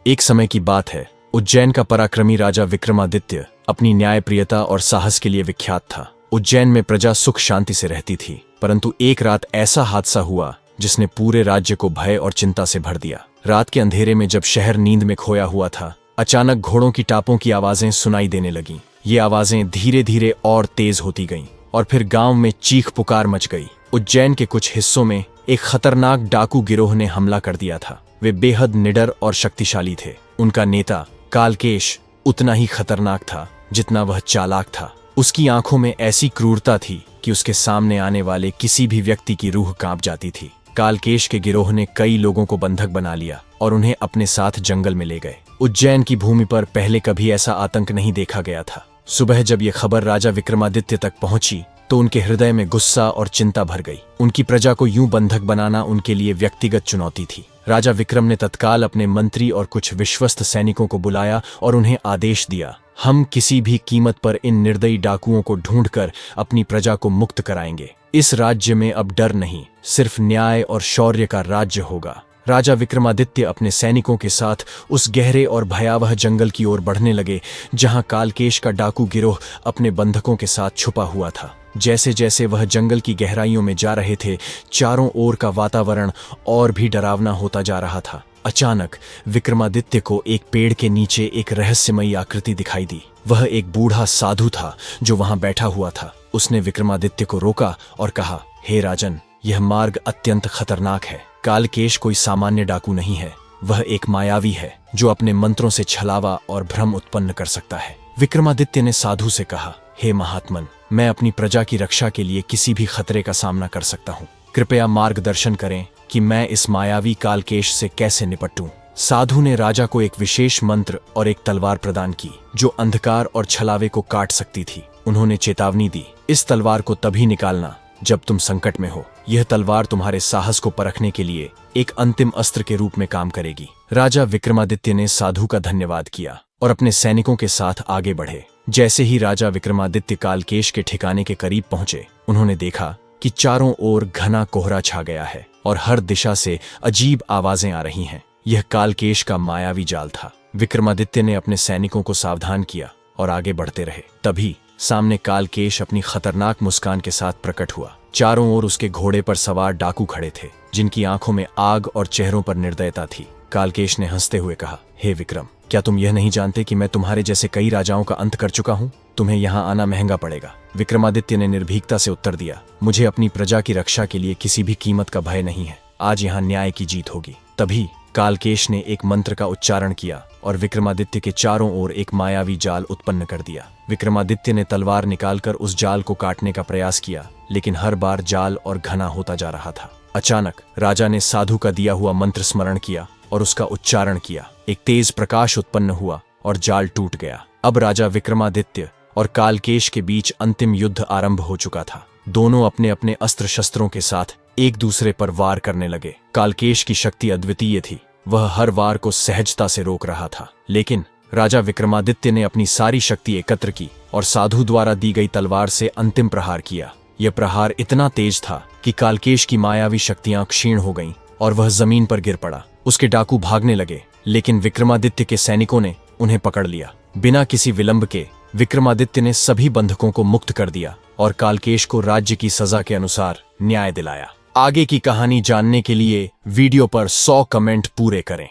एक समय की बात है। उज्जैन का पराक्रमी राजा विक्रमादित्य अपनी न्यायप्रियता और साहस के लिए विख्यात था। उज्जैन में प्रजा सुख शांति से रहती थी, परंतु एक रात ऐसा हादसा हुआ जिसने पूरे राज्य को भय और चिंता से भर दिया। रात के अंधेरे में जब शहर नींद में खोया हुआ था, अचानक घोड़ों की टापों की आवाजें सुनाई देने लगीं। ये आवाजें धीरे धीरे और तेज होती गईं और फिर गांव में चीख पुकार मच गई। उज्जैन के कुछ हिस्सों में एक खतरनाक डाकू गिरोह ने हमला कर दिया था। वे बेहद निडर और शक्तिशाली थे। उनका नेता कालकेश उतना ही खतरनाक था जितना वह चालाक था। उसकी आंखों में ऐसी क्रूरता थी कि उसके सामने आने वाले किसी भी व्यक्ति की रूह कांप जाती थी। कालकेश के गिरोह ने कई लोगों को बंधक बना लिया और उन्हें अपने साथ जंगल में ले गए। उज्जैन की भूमि पर पहले कभी ऐसा आतंक नहीं देखा गया था। सुबह जब यह खबर राजा विक्रमादित्य तक पहुंची तो उनके हृदय में गुस्सा और चिंता भर गई। उनकी प्रजा को यूं बंधक बनाना उनके लिए व्यक्तिगत चुनौती थी। राजा विक्रम ने तत्काल अपने मंत्री और कुछ विश्वस्त सैनिकों को बुलाया और उन्हें आदेश दिया, हम किसी भी कीमत पर इन निर्दयी डाकुओं को ढूंढकर अपनी प्रजा को मुक्त कराएंगे। इस राज्य में अब डर नहीं, सिर्फ न्याय और शौर्य का राज्य होगा। राजा विक्रमादित्य अपने सैनिकों के साथ उस गहरे और भयावह जंगल की ओर बढ़ने लगे जहां कालकेश का डाकू गिरोह अपने बंधकों के साथ छुपा हुआ था। जैसे जैसे वह जंगल की गहराइयों में जा रहे थे, चारों ओर का वातावरण और भी डरावना होता जा रहा था। अचानक विक्रमादित्य को एक पेड़ के नीचे एक रहस्यमयी आकृति दिखाई दी। वह एक बूढ़ा साधु था जो वहां बैठा हुआ था। उसने विक्रमादित्य को रोका और कहा, हे राजन, यह मार्ग अत्यंत खतरनाक है। कालकेश कोई सामान्य डाकू नहीं है, वह एक मायावी है जो अपने मंत्रों से छलावा और भ्रम उत्पन्न कर सकता है। विक्रमादित्य ने साधु से कहा, हे महात्मन, मैं अपनी प्रजा की रक्षा के लिए किसी भी खतरे का सामना कर सकता हूँ। कृपया मार्गदर्शन करें कि मैं इस मायावी कालकेश से कैसे निपटूं। साधु ने राजा को एक विशेष मंत्र और एक तलवार प्रदान की जो अंधकार और छलावे को काट सकती थी। उन्होंने चेतावनी दी, इस तलवार को तभी निकालना जब तुम संकट में हो। यह तलवार तुम्हारे साहस को परखने के लिए एक अंतिम अस्त्र के रूप में काम करेगी। राजा विक्रमादित्य ने साधु का धन्यवाद किया और अपने सैनिकों के साथ आगे बढ़े। जैसे ही राजा विक्रमादित्य कालकेश के ठिकाने के करीब पहुंचे, उन्होंने देखा कि चारों ओर घना कोहरा छा गया है और हर दिशा से अजीब आवाजें आ रही हैं। यह कालकेश का मायावी जाल था। विक्रमादित्य ने अपने सैनिकों को सावधान किया और आगे बढ़ते रहे। तभी सामने कालकेश अपनी खतरनाक मुस्कान के साथ प्रकट हुआ। चारों ओर उसके घोड़े पर सवार डाकू खड़े थे जिनकी आंखों में आग और चेहरों पर निर्दयता थी। कालकेश ने हंसते हुए कहा, हे विक्रम, क्या तुम यह नहीं जानते कि मैं तुम्हारे जैसे कई राजाओं का अंत कर चुका हूँ? तुम्हें यहाँ आना महंगा पड़ेगा। विक्रमादित्य ने निर्भीकता से उत्तर दिया, मुझे अपनी प्रजा की रक्षा के लिए किसी भी कीमत का भय नहीं है। आज यहाँ न्याय की जीत होगी। तभी कालकेश ने एक मंत्र का उच्चारण किया और विक्रमादित्य के चारों ओर एक मायावी जाल उत्पन्न कर दिया। विक्रमादित्य ने तलवार निकालकर उस जाल को काटने का प्रयास किया, लेकिन हर बार जाल और घना होता जा रहा था। अचानक राजा ने साधु का दिया हुआ मंत्र स्मरण किया और उसका उच्चारण किया। एक तेज प्रकाश उत्पन्न हुआ और जाल टूट गया। अब राजा विक्रमादित्य और कालकेश के बीच अंतिम युद्ध आरंभ हो चुका था। दोनों अपने अपने अस्त्र शस्त्रों के साथ एक दूसरे पर वार करने लगे। कालकेश की शक्ति अद्वितीय थी, वह हर वार को सहजता से रोक रहा था, लेकिन राजा विक्रमादित्य ने अपनी सारी शक्ति एकत्र की और साधु द्वारा दी गई तलवार से अंतिम प्रहार किया। यह प्रहार इतना तेज था कि कालकेश की मायावी शक्तियां क्षीण हो गईं और वह जमीन पर गिर पड़ा। उसके डाकू भागने लगे, लेकिन विक्रमादित्य के सैनिकों ने उन्हें पकड़ लिया। बिना किसी विलंब के विक्रमादित्य ने सभी बंधकों को मुक्त कर दिया और कालकेश को राज्य की सजा के अनुसार न्याय दिलाया। आगे की कहानी जानने के लिए वीडियो पर 100 कमेंट पूरे करें।